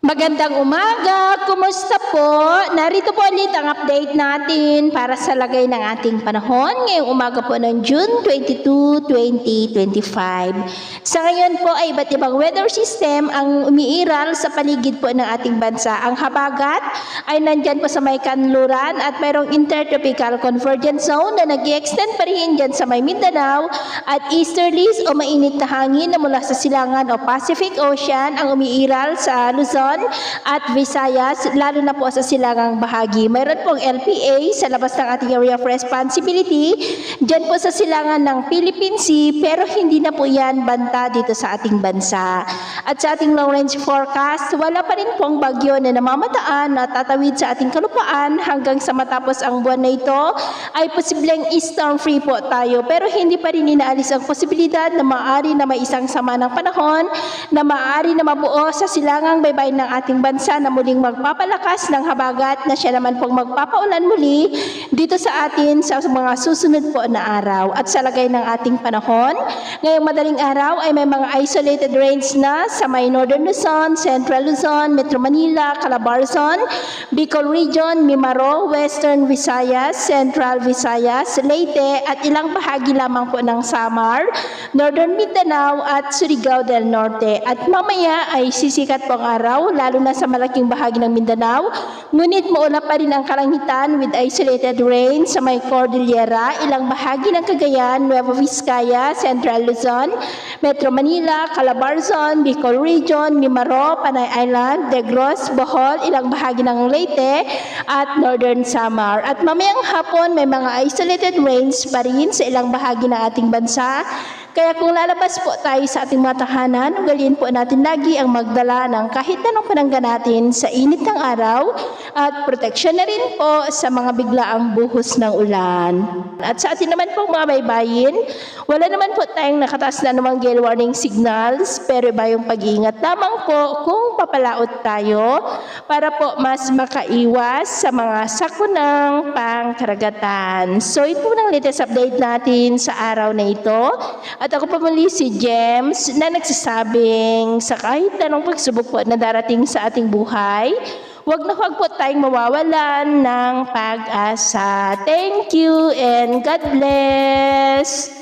Magandang umaga! Kumusta po? Narito po ulit ang update natin para sa lagay ng ating panahon ngayong umaga po ng June 22, 2025. Sa ngayon po ay iba't ibang weather system ang umiiral sa paligid po ng ating bansa. Ang habagat ay nandyan po sa may kanluran at mayroong intertropical convergence zone na nag-i-extend pa rin dyan sa may Mindanao at easterlies o mainit na hangin na mula sa silangan o Pacific Ocean ang umiiral sa Luzon at Visayas, lalo na po sa silangang bahagi. Mayroon pong LPA sa labas ng ating area of responsibility, dyan po sa silangan ng Philippine Sea, pero hindi na po yan banta dito sa ating bansa. At sa ating long range forecast, wala pa rin pong bagyo na namamataan na tatawid sa ating kalupaan hanggang sa matapos ang buwan na ito, ay posibleng storm free po tayo. Pero hindi pa rin inaalis ang posibilidad na maaari na may isang sama ng panahon na maaari na mabuo sa silangang baybayin ng ating bansa na muling magpapalakas ng habagat na siya naman pong magpapaulan muli dito sa atin sa mga susunod po na araw. At sa lagay ng ating panahon, ngayong madaling araw ay may mga isolated rains na sa may Northern Luzon, Central Luzon, Metro Manila, Calabarzon, Bicol Region, Mimaro, Western Visayas, Central Visayas, Leyte at ilang bahagi lamang po ng Samar, Northern Mindanao at Surigao del Norte. At mamaya ay sisikat po ang araw, lalo na sa malaking bahagi ng Mindanao. Ngunit maulap pa rin ang kalangitan with isolated rain sa may Cordillera, ilang bahagi ng Cagayan, Nueva Vizcaya, Central Luzon, Metro Manila, Calabarzon, Bicol Region, Mimaro, Panay Island, Negros, Bohol, ilang bahagi ng Leyte at Northern Samar. At mamayang hapon may mga isolated rains pa rin sa ilang bahagi ng ating bansa. Kaya kung lalabas po tayo sa ating mga tahanan, ugaliin po natin lagi ang magdala ng kahit anong panangga natin sa init ng araw at proteksyon na rin po sa mga biglaang buhos ng ulan. At sa atin naman po mga baybayin, wala naman po tayong nakataas na namang gale warning signals, pero iba yung pag-iingat lamang po kung papalaot tayo para po mas makaiwas sa mga sakunang pangkaragatan. So ito po ng latest update natin sa araw na ito. At ako pa muli si James na nagsasabing sa kahit anong pagsubok po na darating sa ating buhay, huwag na huwag po tayong mawawalan ng pag-asa. Thank you and God bless!